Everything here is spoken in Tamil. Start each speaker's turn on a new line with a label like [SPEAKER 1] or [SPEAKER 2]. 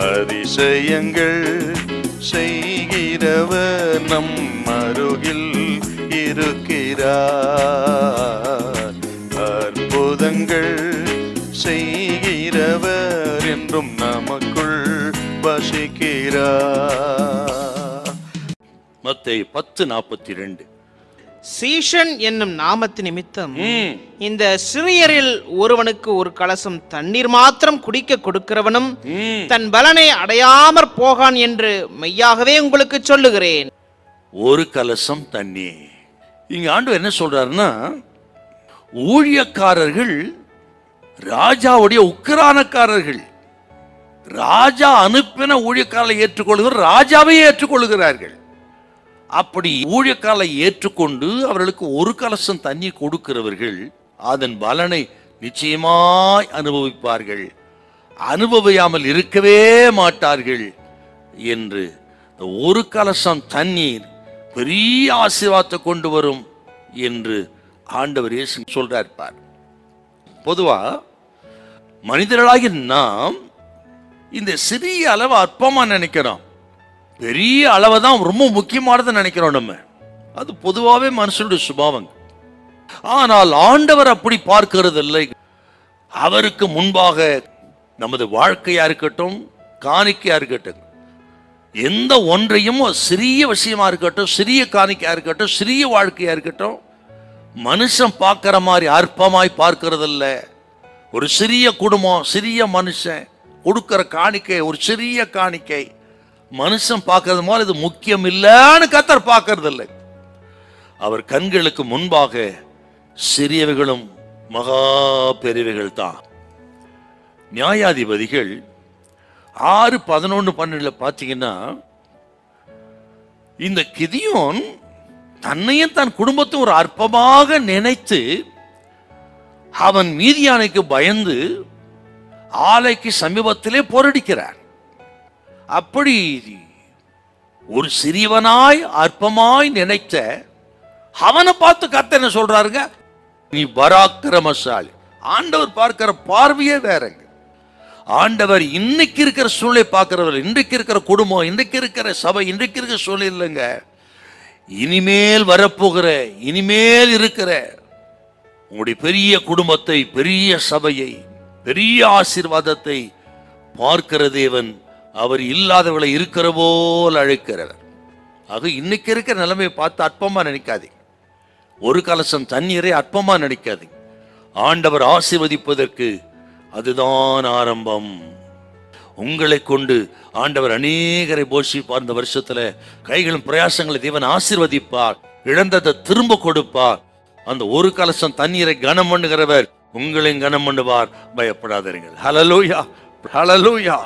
[SPEAKER 1] அதிசயங்கள் செய்கிறவர் நம் அருகில் இருக்கிறார். அற்புதங்கள் செய்கிறவர் என்றும் நமக்குள் வசிக்கிறார். மத்தேயு 10:42.
[SPEAKER 2] சீஷன் என்னும் நாமத்து நிமித்தம் இந்த சிறியரில் ஒருவனுக்கு ஒரு கலசம் தண்ணீர் மாத்திரம் குடிக்க கொடுக்கிறவனும் தன் பலனை அடையாமற் போகான் என்று மெய்யாகவே உங்களுக்கு சொல்லுகிறேன்.
[SPEAKER 1] ஒரு கலசம் தண்ணீர். இங்க ஆண்டவர் என்ன சொல்றாருன்னா, ஊழியக்காரர்கள் ராஜாவுடைய உக்கிரானக்காரர்கள். ராஜா அனுப்பின ஊழியக்காரரை ஏற்றுக்கொள்கிற ராஜாவை ஏற்றுக்கொள்கிறார்கள். அப்படி ஊழியக்காரரை ஏற்றுக்கொண்டு அவர்களுக்கு ஒரு கலசம் தண்ணி கொடுக்கிறவர்கள் அதன் பலனை நிச்சயமாய் அனுபவிப்பார்கள், அனுபவியாமல் இருக்கவே மாட்டார்கள் என்று. ஒரு கலசம் தண்ணீர் பெரிய ஆசீர்வாதத்தை கொண்டு வரும் என்று ஆண்டவர் இயேசு சொல்றார். பொதுவா மனிதர்களாகி நாம் இந்த சிறிய அளவு அற்பமா நினைக்கிறோம், பெரிய அளவை தான் ரொம்ப முக்கியமானதை நினைக்கிறோம் நம்ம. அது பொதுவாகவே மனுஷனுடைய சுபாவம். ஆனால் ஆண்டவர் அப்படி பார்க்கிறது இல்லை. அவருக்கு முன்பாக நமது வாழ்க்கையா இருக்கட்டும், காணிக்கையா இருக்கட்டும், எந்த ஒன்றையும் சிறிய விஷயமா இருக்கட்டும், சிறிய காணிக்கையா இருக்கட்டும், சிறிய வாழ்க்கையா இருக்கட்டும், மனுஷன் பார்க்கிற மாதிரி அற்பமாய் பார்க்கறதில்ல. ஒரு சிறிய குடும்பம், சிறிய மனுஷன் கொடுக்கிற காணிக்கை, ஒரு சிறிய காணிக்கை மனுஷன் பார்க்கறது போல இது முக்கியம் இல்லைன்னு கர்த்தர் பார்க்கறது இல்லை. அவர் கண்களுக்கு முன்பாக சிறியவைகளும் மகா பெரியவைகள் தான். நியாயாதிபதிகள் 6:11-12 பார்த்தீங்கன்னா, இந்த கிதியோன் தன்னையும் தன் குடும்பத்தையும் ஒரு அற்பமாக நினைத்து அவன் மீதியானைக்கு பயந்து ஆலைக்கு சமீபத்திலே போரடிக்கிறார். அப்படி ஒரு சிறியவனாய் அற்பமாய் நினைத்த அவனை பார்த்து கர்த்தர் என்ன சொல்றாருங்க, நீ பராக்கிரமசாலி. ஆண்டவர் பார்க்கிற பார்வையே வேறங்க. ஆண்டவர் இன்னைக்கு இருக்கிற சூழ்நிலை பார்க்கிறவர், இன்றைக்கு இருக்கிற குடும்பம், இன்றைக்கு இருக்கிற சபை, இன்றைக்கு இருக்கிற சூழ்நிலை இல்லைங்க. இனிமேல் வரப்போகிற, இனிமேல் இருக்கிற உங்களுடைய பெரிய குடும்பத்தை, பெரிய சபையை, பெரிய ஆசீர்வாதத்தை பார்க்கிற தேவன் அவர் இல்லாதவர்களை இருக்கிற போல் அழைக்கிறவர். ஆக இன்னைக்கு இருக்கிற நிலைமையை பார்த்து அற்பமா நினைக்காதீங்க. ஒரு கலசம் தண்ணீரை அற்பமா நினைக்காதீங்க. ஆண்டவர் ஆசீர்வதிப்பதற்கு அதுதான் ஆரம்பம். உங்களை கொண்டு ஆண்டவர் அநேகரை போஷிப்பார். இந்த வருஷத்துல கைகளும் பிரயாசங்களை தேவன் ஆசீர்வதிப்பார், இழந்ததை திரும்ப கொடுப்பார். அந்த ஒரு கலசம் தண்ணீரை கனம் பண்ணுகிறவர் உங்களையும் கனம் பண்ணுவார். பயப்படாதீர்கள். ஹல்லேலூயா, ஹல்லேலூயா.